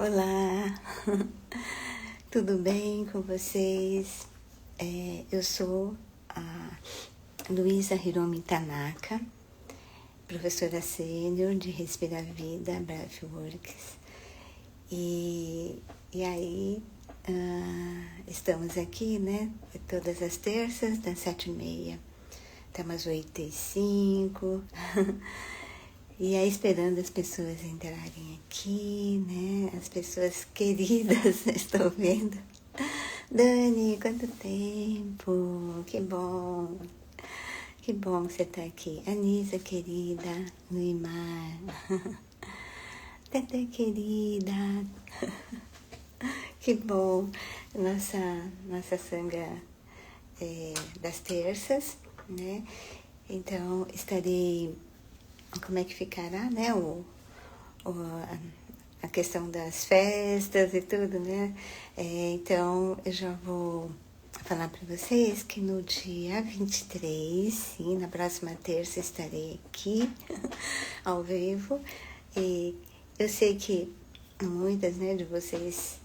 Olá, tudo bem com vocês? Eu sou a Luísa Hiromi Tanaka, professora sênior de Respira a Vida, Breathworks. E aí, estamos aqui, né? Todas as terças, das 7h30 até umas 8h05. E aí esperando as pessoas entrarem aqui, né? As pessoas queridas, estou vendo. Dani, quanto tempo! Que bom! Que bom que você está aqui. Anisa, querida, Luimar. Tete, querida. Que bom! Nossa sanga das terças, né? Então, estarei... Como é que ficará, né, a questão das festas e tudo, né? Então, eu já vou falar para vocês que no dia 23, sim, na próxima terça estarei aqui, ao vivo. E eu sei que muitas, né, de vocês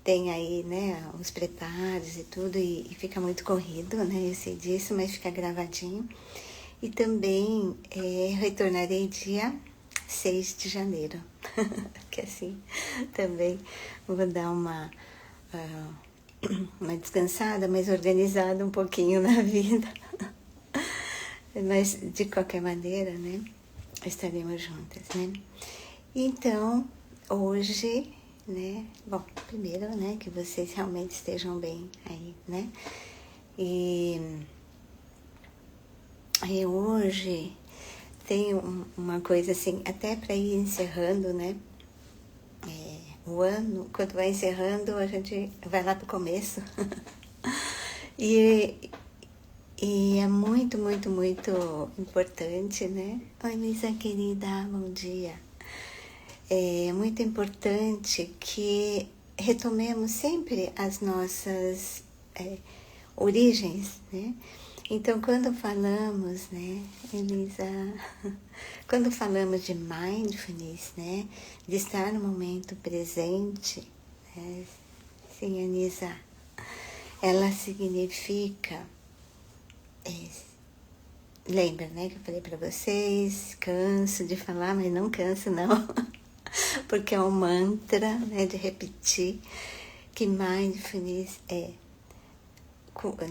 têm aí, né, os preparos e tudo, e fica muito corrido, né, eu sei disso, mas fica gravadinho. E também retornarei dia 6 de janeiro, que assim também vou dar uma descansada, mais organizada um pouquinho na vida. Mas de qualquer maneira, né, estaremos juntas, né? Então, hoje, né, bom, primeiro, né, que vocês realmente estejam bem aí, né? E hoje tem uma coisa assim, até para ir encerrando, né? O ano, quando vai encerrando, a gente vai lá pro começo. e é muito, muito, muito importante, né? Oi, Luísa querida, bom dia. É muito importante que retomemos sempre as nossas origens, né? Então, quando falamos, né, Elisa, quando falamos de mindfulness, né, de estar no momento presente, né, sim, Anisa, ela significa, lembra, né, que eu falei para vocês, canso de falar, mas não canso não, porque é um mantra, né, de repetir, que mindfulness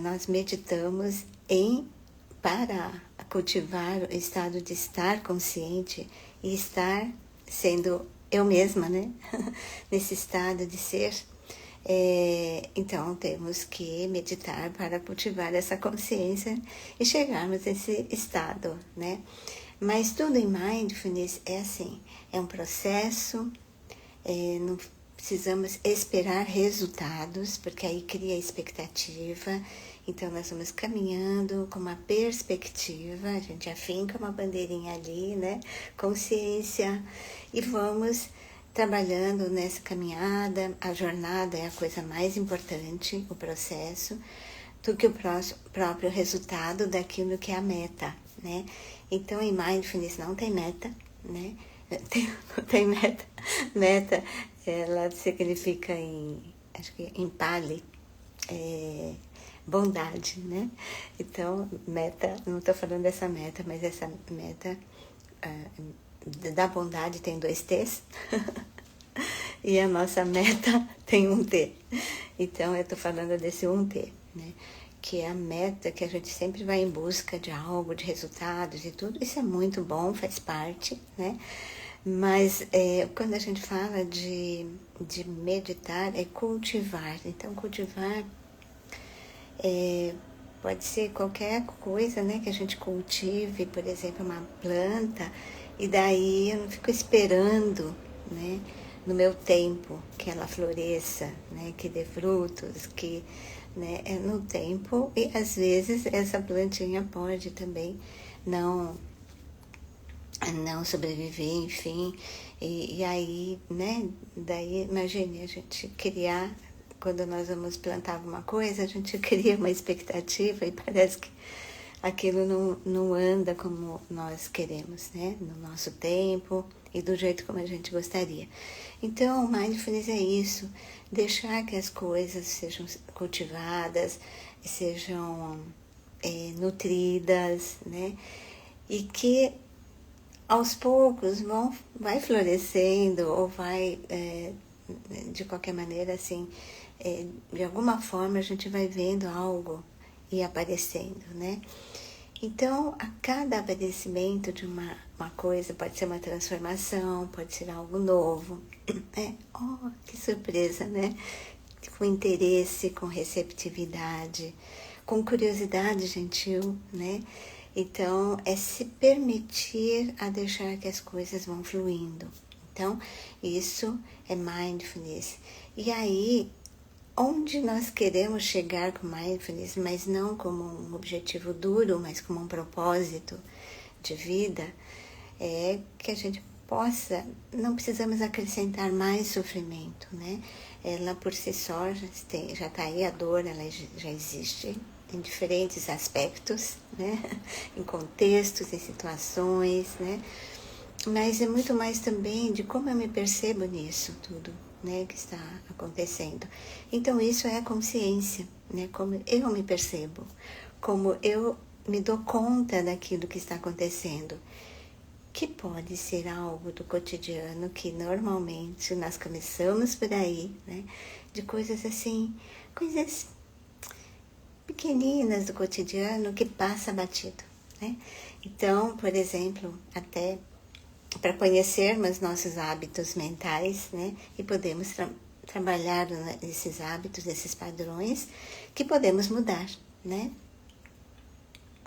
nós meditamos para cultivar o estado de estar consciente e estar sendo eu mesma, né? Nesse estado de ser. Então, temos que meditar para cultivar essa consciência e chegarmos a esse estado, né? Mas tudo em mindfulness é assim, é um processo, não precisamos esperar resultados, porque aí cria expectativa. Então, nós vamos caminhando com uma perspectiva, a gente afinca uma bandeirinha ali, né? Consciência, e vamos trabalhando nessa caminhada. A jornada é a coisa mais importante, o processo, do que o próprio resultado daquilo que é a meta, né? Então, em mindfulness não tem meta, né? Não tem meta. Meta, ela significa acho que em Pali, bondade, né? Então, meta, não estou falando dessa meta, mas essa meta da bondade tem 2 T's e a nossa meta tem 1 T. Então, eu estou falando desse 1 T, né? Que é a meta que a gente sempre vai em busca de algo, de resultados e tudo. Isso é muito bom, faz parte, né? Mas quando a gente fala de meditar, é cultivar. Então, cultivar pode ser qualquer coisa, né, que a gente cultive, por exemplo, uma planta, e daí eu não fico esperando, né, no meu tempo que ela floresça, né, que dê frutos, que, né, é no tempo, e às vezes essa plantinha pode também não sobreviver, enfim, e aí, né, daí imagine a gente criar, quando nós vamos plantar alguma coisa, a gente cria uma expectativa e parece que aquilo não anda como nós queremos, né, no nosso tempo, e do jeito como a gente gostaria. Então, mindfulness é isso, deixar que as coisas sejam cultivadas, sejam nutridas, né? E que aos poucos vai florescendo ou vai, de qualquer maneira, assim, de alguma forma a gente vai vendo algo e aparecendo, né? Então, a cada aparecimento de uma coisa, pode ser uma transformação, pode ser algo novo. Oh, que surpresa, né? Com interesse, com receptividade, com curiosidade gentil, né? Então, é se permitir a deixar que as coisas vão fluindo. Então, isso é mindfulness. E aí, onde nós queremos chegar com mindfulness, mas não como um objetivo duro, mas como um propósito de vida, é que a gente possa, não precisamos acrescentar mais sofrimento, né? Ela por si só já está aí, a dor, ela já existe em diferentes aspectos, né? Em contextos, em situações, né? Mas é muito mais também de como eu me percebo nisso tudo, né, que está acontecendo. Então isso é a consciência, né, como eu me percebo, como eu me dou conta daquilo que está acontecendo, que pode ser algo do cotidiano que normalmente nós começamos por aí, né, de coisas assim, coisas pequeninas do cotidiano que passa batido, né. Então, por exemplo, até para conhecermos nossos hábitos mentais, né? E podemos trabalhar nesses hábitos, nesses padrões, que podemos mudar, né?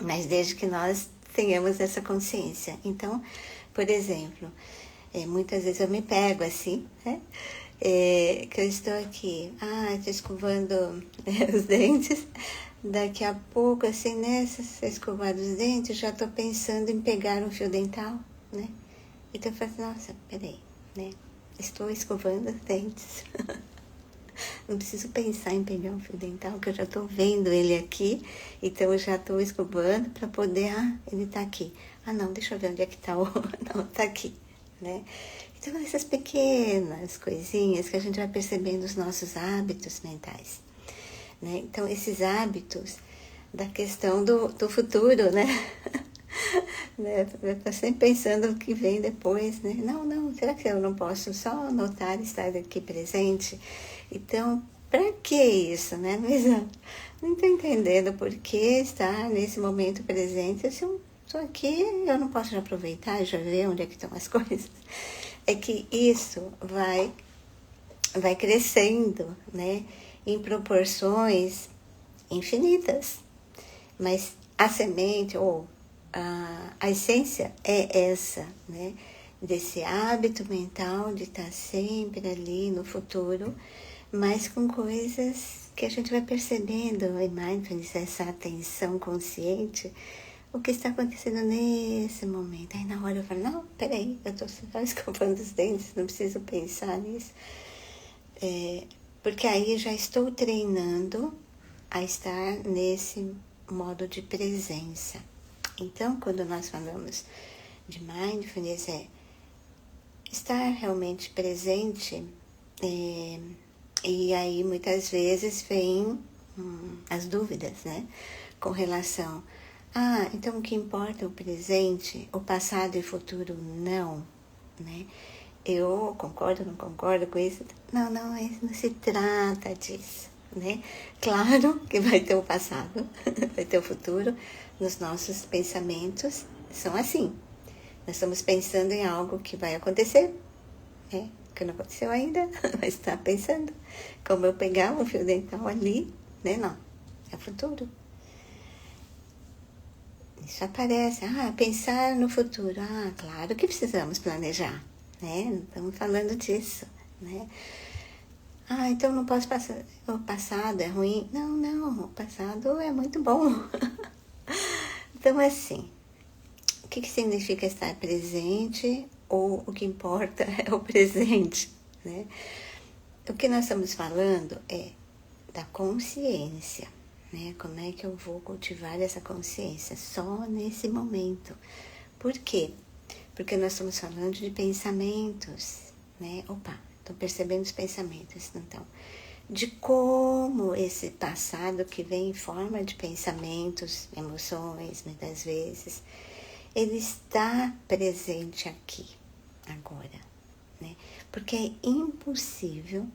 Mas desde que nós tenhamos essa consciência. Então, por exemplo, muitas vezes eu me pego assim, né? Que eu estou aqui, estou escovando os dentes, daqui a pouco, assim, nessa escovar os dentes, já estou pensando em pegar um fio dental, né? Então eu falo, nossa, peraí, né? Estou escovando os dentes. Não preciso pensar em pegar um fio dental, que eu já estou vendo ele aqui. Então eu já estou escovando para poder, ele está aqui. Não, deixa eu ver onde é que está o... Não, está aqui, né? Então essas pequenas coisinhas que a gente vai percebendo os nossos hábitos mentais, né? Então esses hábitos da questão do futuro, né? Né? Tá sempre pensando o que vem depois, né? Não, será que eu não posso só notar e estar aqui presente? Então, para que isso, né? Não estou entendendo por que estar nesse momento presente. Se eu estou aqui, eu não posso já aproveitar e já ver onde é que estão as coisas. É que isso vai crescendo, né? Em proporções infinitas. Mas a semente, ou a essência é essa, né? Desse hábito mental de estar sempre ali no futuro, mas com coisas que a gente vai percebendo em mindfulness, essa atenção consciente, o que está acontecendo nesse momento. Aí na hora eu falo, não, peraí, eu estou só escovando os dentes, não preciso pensar nisso. Porque aí já estou treinando a estar nesse modo de presença. Então, quando nós falamos de mindfulness, estar realmente presente, e aí muitas vezes vem as dúvidas, né? Com relação, então o que importa é o presente, o passado e o futuro não, né? Eu concordo, não concordo com isso? Não se trata disso, né? Claro que vai ter o passado, vai ter o futuro, nos nossos pensamentos são assim. Nós estamos pensando em algo que vai acontecer, né? Que não aconteceu ainda, mas está pensando. Como eu pegar um fio dental ali, né? Não, é o futuro. Isso aparece, pensar no futuro. Claro que precisamos planejar, né? Não estamos falando disso, né? Então não posso passar, o passado é ruim. Não, o passado é muito bom. Então, assim, o que significa estar presente, ou o que importa é o presente, né? O que nós estamos falando é da consciência, né? Como é que eu vou cultivar essa consciência só nesse momento? Por quê? porque nós estamos falando de pensamentos, né? Opa, estou percebendo os pensamentos, então, de como esse passado que vem em forma de pensamentos, emoções, muitas vezes, ele está presente aqui, agora, né? Porque é impossível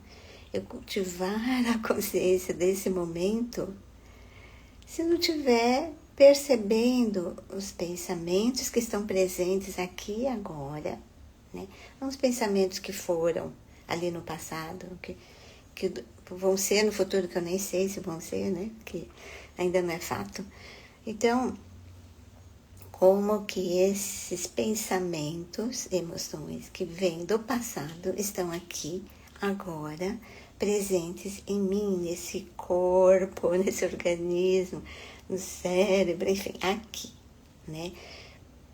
eu cultivar a consciência desse momento se não tiver percebendo os pensamentos que estão presentes aqui e agora, né? Não os pensamentos que foram ali no passado, que vão ser no futuro, que eu nem sei se vão ser, né? Que ainda não é fato. Então, como que esses pensamentos, emoções que vêm do passado estão aqui, agora, presentes em mim, nesse corpo, nesse organismo, no cérebro, enfim, aqui, né?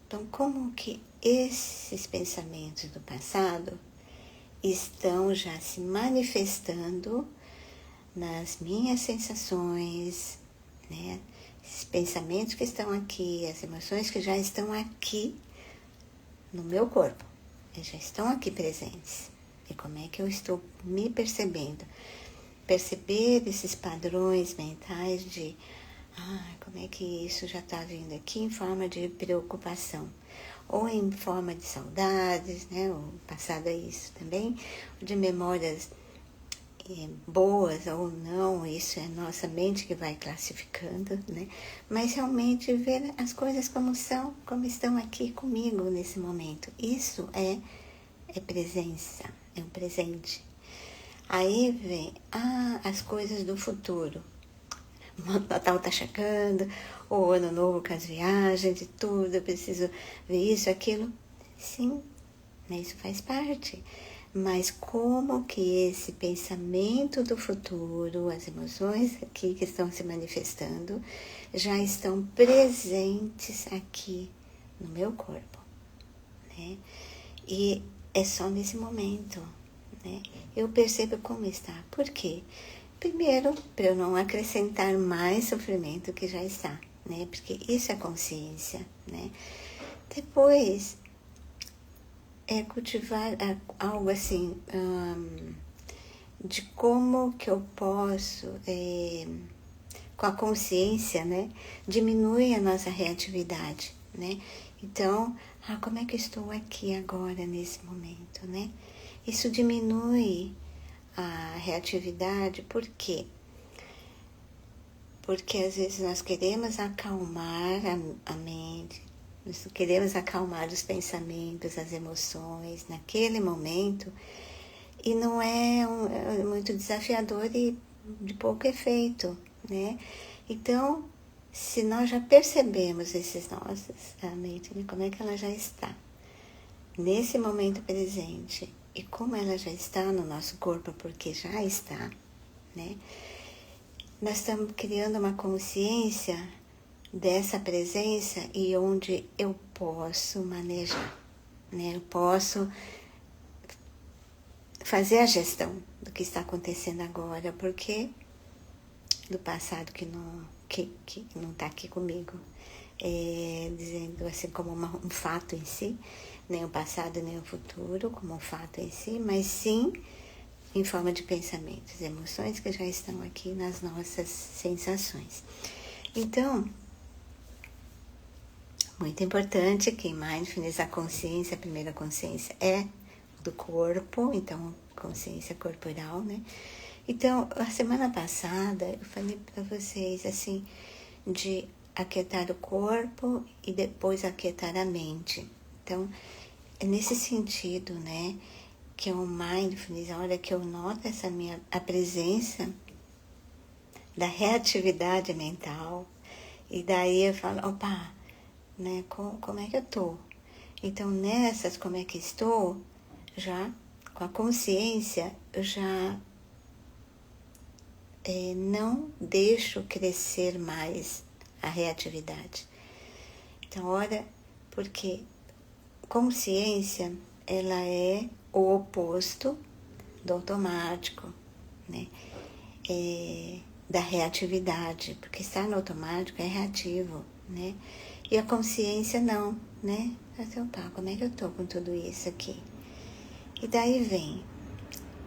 Então, como que esses pensamentos do passado estão já se manifestando nas minhas sensações, né? Esses pensamentos que estão aqui, as emoções que já estão aqui no meu corpo, eles já estão aqui presentes. E como é que eu estou me percebendo? Perceber esses padrões mentais de como é que isso já está vindo aqui em forma de preocupação, ou em forma de saudades, né? O passado é isso também, de memórias boas ou não, isso é nossa mente que vai classificando, né? Mas realmente ver as coisas como são, como estão aqui comigo nesse momento. Isso é presença, é um presente. Aí vem as coisas do futuro. O Natal tá chegando, o Ano Novo com as viagens e tudo, eu preciso ver isso, aquilo. Sim, né? Isso faz parte. Mas como que esse pensamento do futuro, as emoções aqui que estão se manifestando, já estão presentes aqui no meu corpo, né? E é só nesse momento, né? Eu percebo como está. Por quê? Primeiro, para eu não acrescentar mais sofrimento que já está, né? Porque isso é consciência, né? Depois, cultivar algo assim, de como que eu posso, com a consciência, né, diminuir a nossa reatividade, né? Então, como é que eu estou aqui agora, nesse momento, né? Isso diminui a reatividade, por quê? Porque às vezes nós queremos acalmar a mente, nós queremos acalmar os pensamentos, as emoções naquele momento, e não é muito desafiador e de pouco efeito, né? Então, se nós já percebemos a mente, né, como é que ela já está nesse momento presente e como ela já está no nosso corpo, porque já está, né? Nós estamos criando uma consciência dessa presença e onde eu posso manejar, né? Eu posso fazer a gestão do que está acontecendo agora, porque do passado que não está aqui comigo, dizendo assim como um fato em si, nem o passado nem o futuro como um fato em si, mas sim em forma de pensamentos, emoções que já estão aqui nas nossas sensações. Então, muito importante que em Mindfulness a consciência, a primeira consciência é do corpo, então consciência corporal, né? Então, a semana passada eu falei para vocês assim, de aquietar o corpo e depois aquietar a mente. Então, é nesse sentido, né, que é o mindfulness, a hora que eu noto a presença da reatividade mental, e daí eu falo, opa, né, como é que eu tô? Então, nessas como é que estou, já com a consciência, eu já não deixo crescer mais a reatividade. Então, olha, porque consciência, ela é o oposto do automático, né? Da reatividade, porque estar no automático é reativo, né? E a consciência não, né? Então tá, como é que eu tô com tudo isso aqui? E daí vem,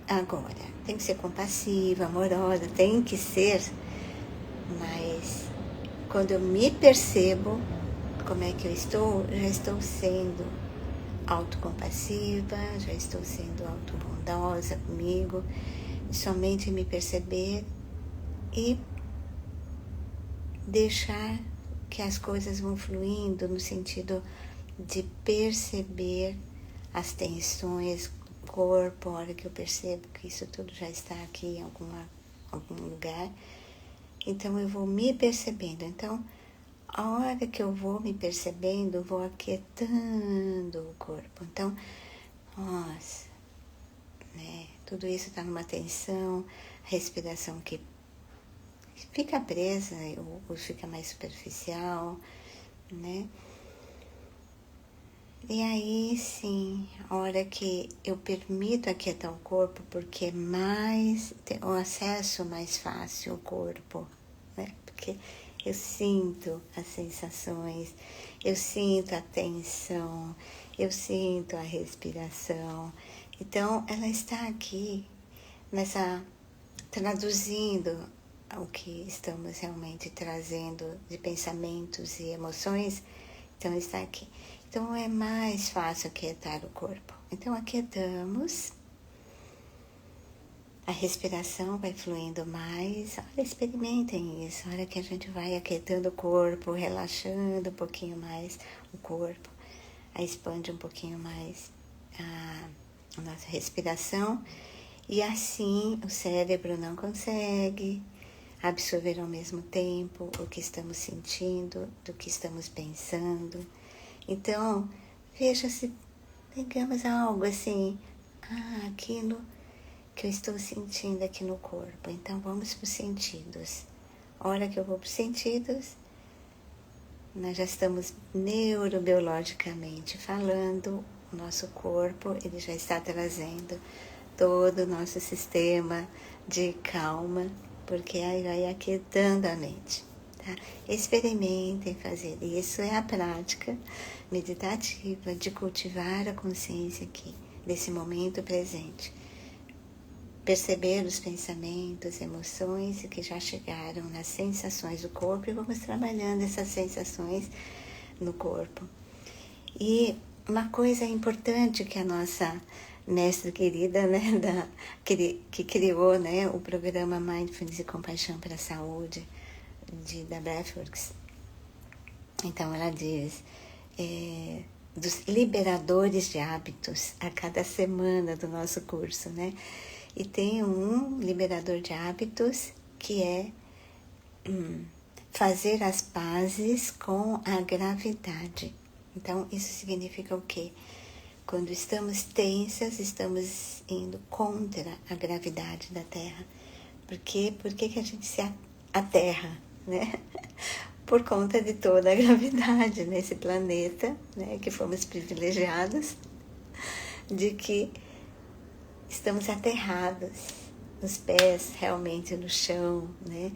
agora, tem que ser compassiva, amorosa, tem que ser, mas quando eu me percebo como é que eu estou, já estou sendo autocompassiva, já estou sendo autobondosa comigo, somente me perceber e deixar que as coisas vão fluindo no sentido de perceber as tensões do corpo, a hora que eu percebo que isso tudo já está aqui em algum lugar. Então eu vou me percebendo. Então, a hora que eu vou me percebendo, eu vou aquietando o corpo. Então, nossa, né? Tudo isso está numa tensão, respiração que fica presa ou fica mais superficial, né? E aí, sim, a hora que eu permito aquietar o corpo, porque o acesso mais fácil ao corpo, né? Porque eu sinto as sensações, eu sinto a tensão, eu sinto a respiração. Então, ela está aqui, traduzindo o que estamos realmente trazendo de pensamentos e emoções. Então, está aqui. Então, é mais fácil aquietar o corpo. Então, aquietamos. A respiração vai fluindo mais. Olha, experimentem isso. A hora que a gente vai aquietando o corpo, relaxando um pouquinho mais o corpo. Aí expande um pouquinho mais a nossa respiração. E assim, o cérebro não consegue absorver ao mesmo tempo o que estamos sentindo, do que estamos pensando. Então, veja se pegamos algo assim, aquilo que eu estou sentindo aqui no corpo. Então, vamos para os sentidos. A hora que eu vou para os sentidos, nós já estamos neurobiologicamente falando, o nosso corpo, ele já está trazendo todo o nosso sistema de calma, porque aí vai aquietando a mente. Tá? Experimentem fazer isso, é a prática meditativa de cultivar a consciência aqui, desse momento presente. Perceber os pensamentos, emoções que já chegaram nas sensações do corpo e vamos trabalhando essas sensações no corpo. E uma coisa importante que a nossa mestra querida, né, que criou, né, o programa Mindfulness e Compaixão para a Saúde da Breathworks. Então ela diz dos liberadores de hábitos a cada semana do nosso curso, né? E tem um liberador de hábitos que é fazer as pazes com a gravidade. Então, isso significa o quê? Quando estamos tensas, estamos indo contra a gravidade da Terra. Por que a gente se aterra, né? Por conta de toda a gravidade nesse planeta, né? Que fomos privilegiados, de que estamos aterrados, os pés realmente no chão, né?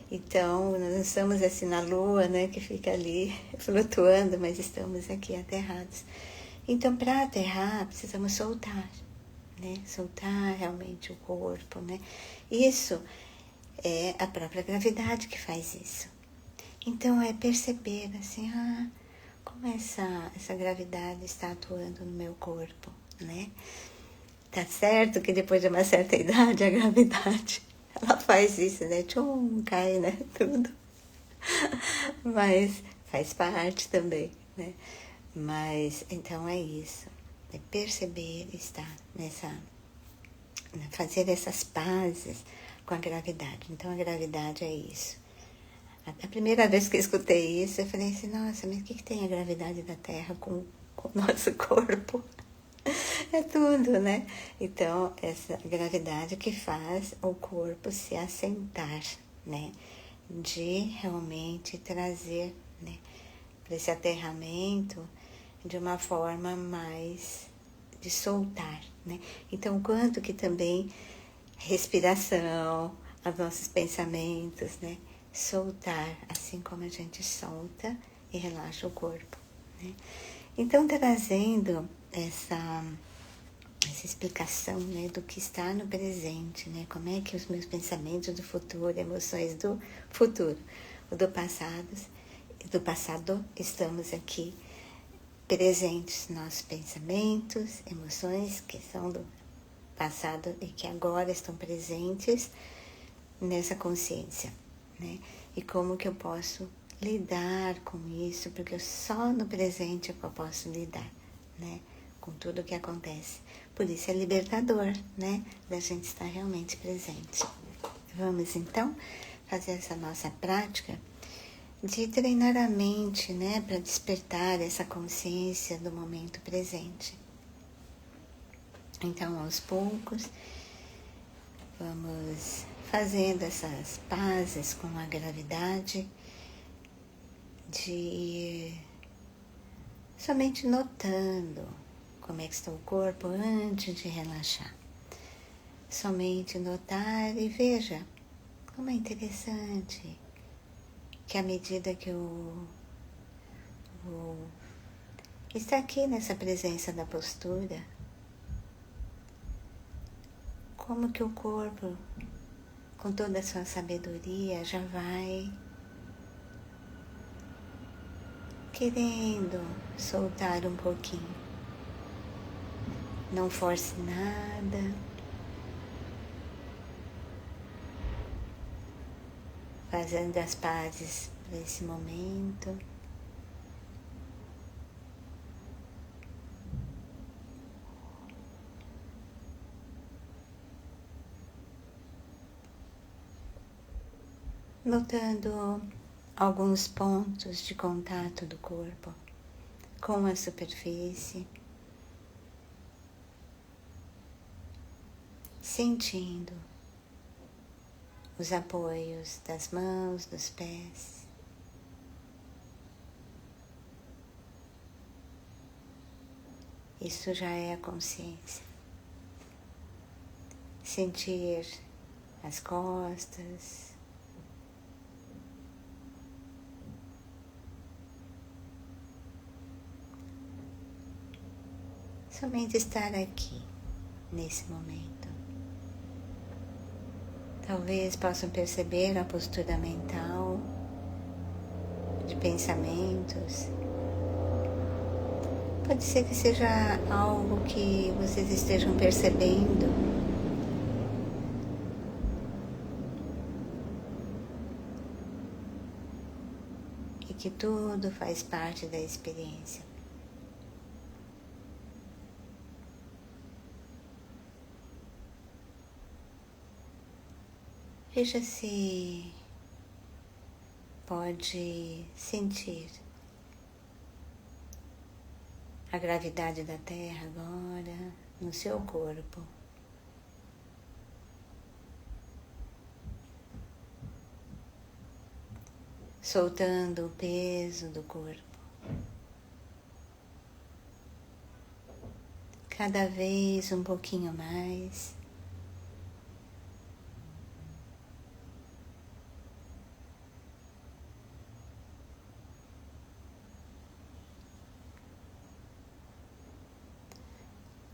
Então, nós não estamos assim na lua, né? Que fica ali flutuando, mas estamos aqui aterrados. Então, para aterrar, precisamos soltar, né? Soltar realmente o corpo, né? Isso é a própria gravidade que faz isso. Então, é perceber, assim, como essa gravidade está atuando no meu corpo, né? Tá certo que depois de uma certa idade, a gravidade, ela faz isso, né? Cai, né? Tudo. Mas faz parte também, né? Mas, então é isso. É perceber, estar fazer essas pazes com a gravidade. Então, a gravidade é isso. A primeira vez que eu escutei isso, eu falei assim, nossa, mas o que tem a gravidade da Terra com o nosso corpo? É tudo, né? Então, essa gravidade que faz o corpo se assentar, né? De realmente trazer, né? Para esse aterramento de uma forma mais de soltar, né? Então, quanto que também respiração, os nossos pensamentos, né? Soltar, assim como a gente solta e relaxa o corpo, né? Então, trazendo essa explicação, né, do que está no presente, né, como é que os meus pensamentos do futuro, emoções do futuro, o do passado, estamos aqui presentes, nossos pensamentos, emoções que são do passado e que agora estão presentes nessa consciência, né? E como que eu posso lidar com isso, porque só no presente eu posso lidar, né? Com tudo que acontece. Por isso é libertador, né? Da gente estar realmente presente. Vamos então fazer essa nossa prática de treinar a mente, né? Para despertar essa consciência do momento presente. Então, aos poucos, vamos fazendo essas pazes com a gravidade, de ir somente notando como é que está o corpo antes de relaxar. Somente notar e veja como é interessante que à medida que eu vou estar aqui nessa presença da postura, como que o corpo, com toda a sua sabedoria, já vai querendo soltar um pouquinho. Não force nada. Fazendo as pazes para esse momento. Notando alguns pontos de contato do corpo com a superfície, sentindo os apoios das mãos, dos pés. Isso já é a consciência. Sentir as costas, somente estar aqui, nesse momento. Talvez possam perceber a postura mental, de pensamentos. Pode ser que seja algo que vocês estejam percebendo. E que tudo faz parte da experiência. Veja se pode sentir a gravidade da Terra agora no seu corpo. Soltando o peso do corpo. Cada vez um pouquinho mais.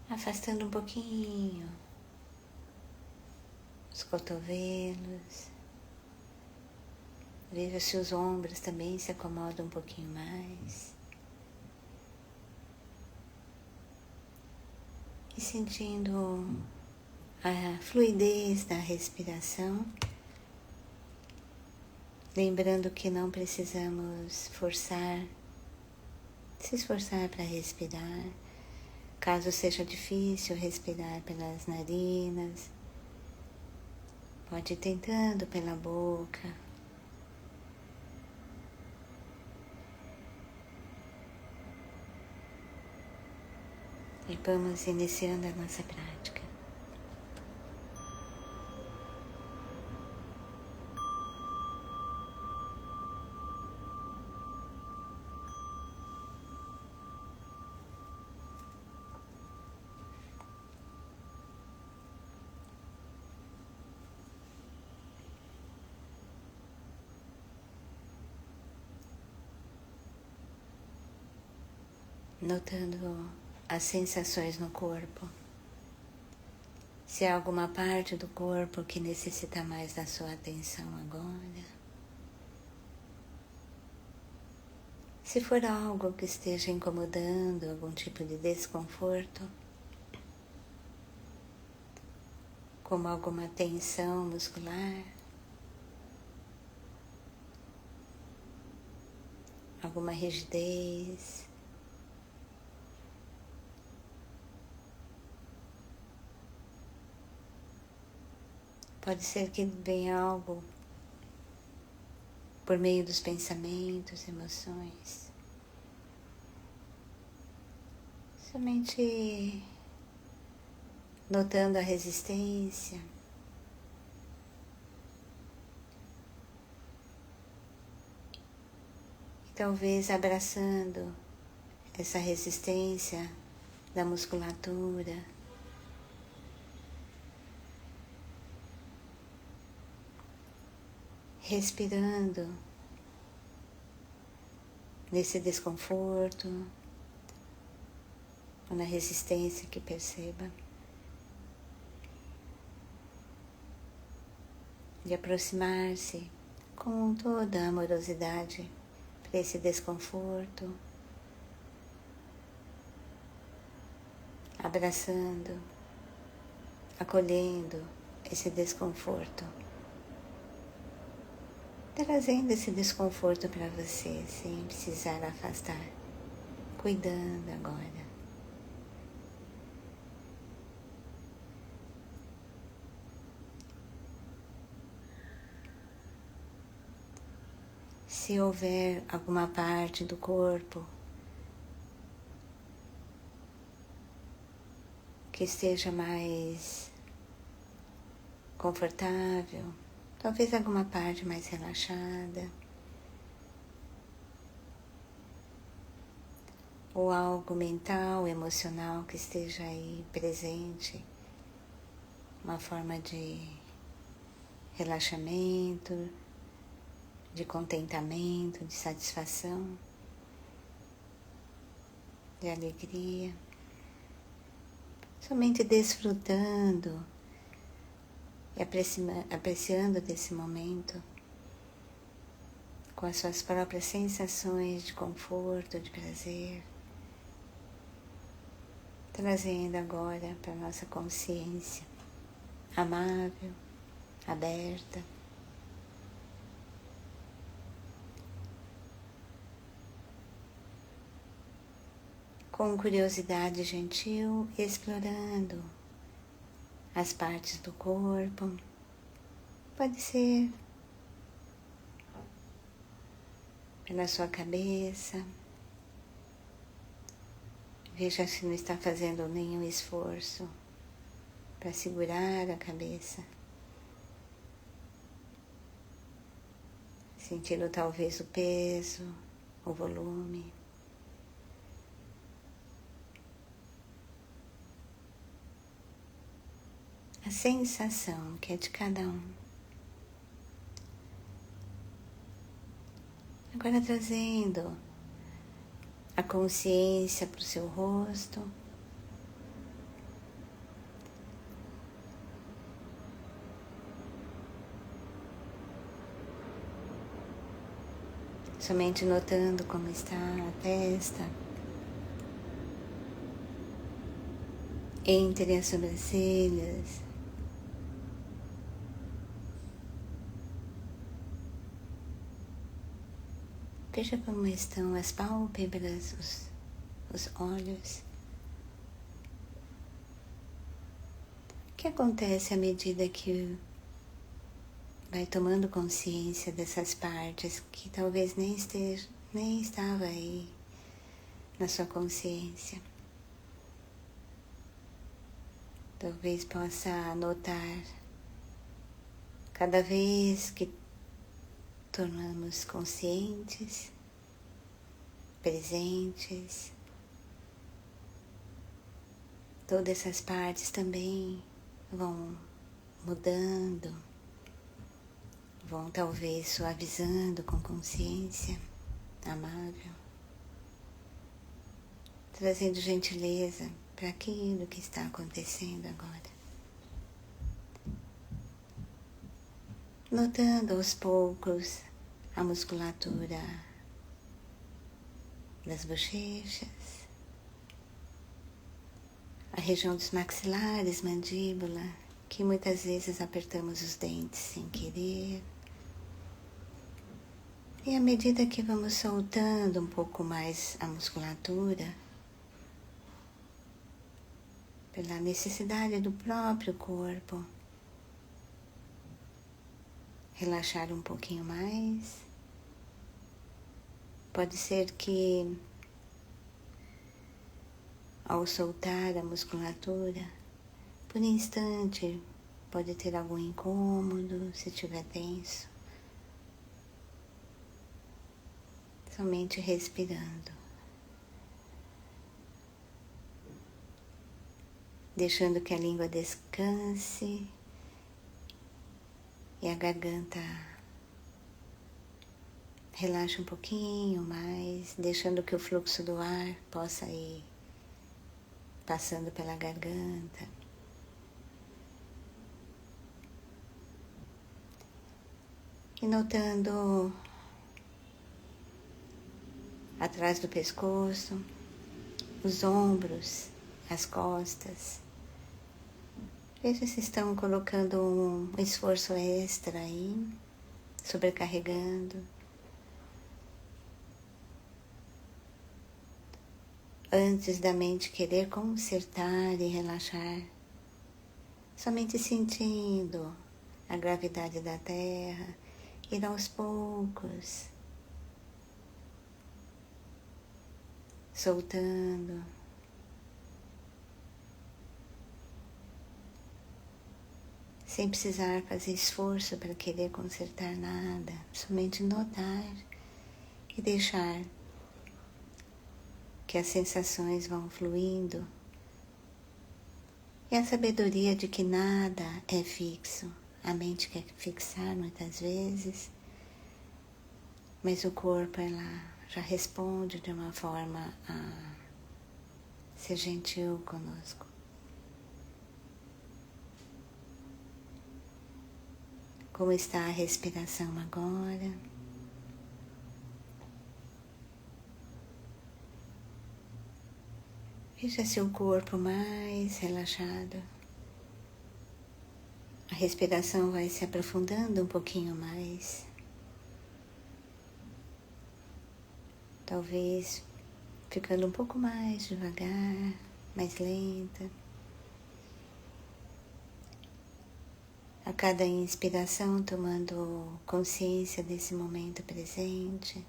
Afastando um pouquinho os cotovelos. Veja se os ombros também se acomodam um pouquinho mais. E sentindo a fluidez da respiração. Lembrando que não precisamos se esforçar para respirar. Caso seja difícil respirar pelas narinas, pode ir tentando pela boca. E vamos iniciando a nossa prática. notando as sensações no corpo. Se há alguma parte do corpo que necessita mais da sua atenção agora. Se for algo que esteja incomodando, algum tipo de desconforto, como alguma tensão muscular, alguma rigidez, pode ser que venha algo por meio dos pensamentos, emoções. Somente notando a resistência. E talvez abraçando essa resistência da musculatura. Respirando nesse desconforto ou na resistência que perceba. De aproximar-se com toda a amorosidade para esse desconforto, abraçando, acolhendo esse desconforto. Trazendo esse desconforto para você, sem precisar afastar, cuidando agora. Se houver alguma parte do corpo que esteja mais confortável, talvez alguma parte mais relaxada, ou algo mental, emocional que esteja aí presente, uma forma de relaxamento, de contentamento, de satisfação, de alegria, somente desfrutando e apreciando desse momento com as suas próprias sensações de conforto, de prazer, trazendo agora para a nossa consciência amável, aberta, com curiosidade gentil, explorando as partes do corpo. Pode ser pela sua cabeça. Veja se não está fazendo nenhum esforço para segurar a cabeça. Sentindo talvez o peso, o volume. A sensação que é de cada um. Agora trazendo a consciência para o seu rosto. Somente notando como está a testa, entre as sobrancelhas. Veja como estão as pálpebras, os olhos. O que acontece à medida que vai tomando consciência dessas partes que talvez nem estava aí na sua consciência? Talvez possa notar cada vez que tornamos conscientes, presentes, todas essas partes também vão mudando, vão talvez suavizando com consciência amável, trazendo gentileza para aquilo que está acontecendo agora. Notando aos poucos a musculatura das bochechas, a região dos maxilares, mandíbula, que muitas vezes apertamos os dentes sem querer. E à medida que vamos soltando um pouco mais a musculatura, pela necessidade do próprio corpo, relaxar um pouquinho mais. Pode ser que, ao soltar a musculatura, por um instante, pode ter algum incômodo, se estiver tenso. Somente respirando. Deixando que a língua descanse e a garganta relaxe um pouquinho mais, deixando que o fluxo do ar possa ir passando pela garganta. E notando atrás do pescoço, os ombros, as costas. Veja se estão colocando um esforço extra aí, sobrecarregando. Antes da mente querer consertar e relaxar, somente sentindo a gravidade da Terra ir aos poucos, soltando. Sem precisar fazer esforço para querer consertar nada, somente notar e deixar que as sensações vão fluindo. E a sabedoria de que nada é fixo. A mente quer fixar muitas vezes, mas o corpo ela já responde de uma forma a ser gentil conosco. Como está a respiração agora? Veja seu corpo mais relaxado. A respiração vai se aprofundando um pouquinho mais. Talvez ficando um pouco mais devagar, mais lenta. A cada inspiração, tomando consciência desse momento presente.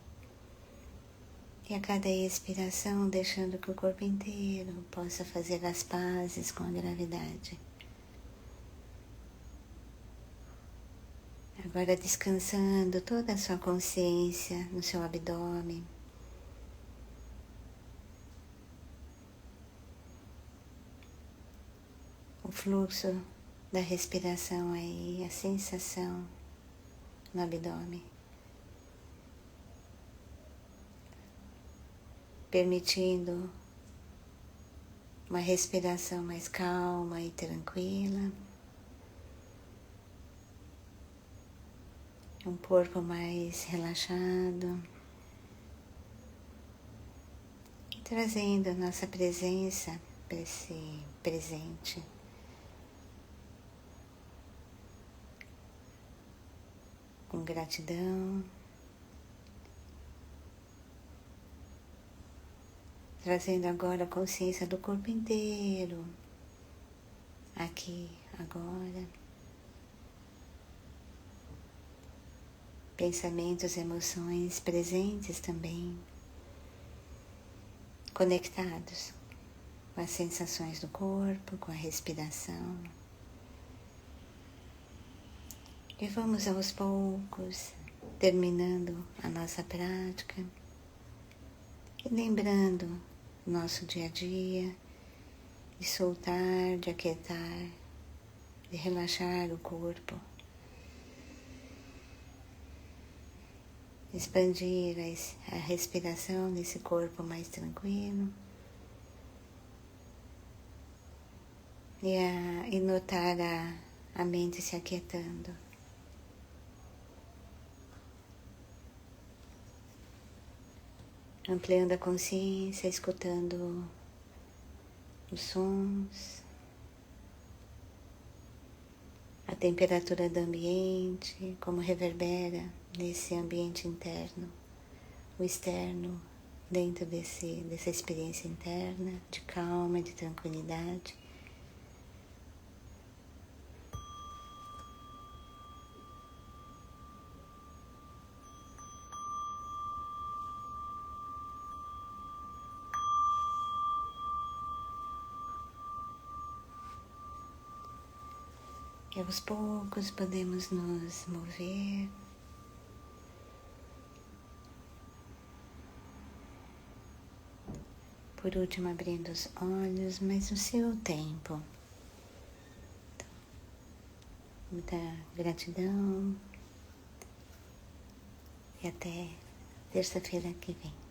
E a cada expiração, deixando que o corpo inteiro possa fazer as pazes com a gravidade. Agora descansando toda a sua consciência no seu abdômen. O fluxo da respiração aí, a sensação no abdômen. Permitindo uma respiração mais calma e tranquila. Um corpo mais relaxado. E trazendo a nossa presença para esse presente. Com gratidão, trazendo agora a consciência do corpo inteiro, aqui, agora. Pensamentos, emoções presentes também, conectados com as sensações do corpo, com a respiração. E vamos aos poucos, terminando a nossa prática e lembrando o nosso dia a dia, de soltar, de aquietar, de relaxar o corpo, expandir a respiração nesse corpo mais tranquilo e notar a mente se aquietando. Ampliando a consciência, escutando os sons, a temperatura do ambiente, como reverbera nesse ambiente interno, o externo, dentro dessa experiência interna de calma, de tranquilidade. E aos poucos podemos nos mover. Por último, abrindo os olhos, mas no seu tempo. Muita gratidão e até terça-feira que vem.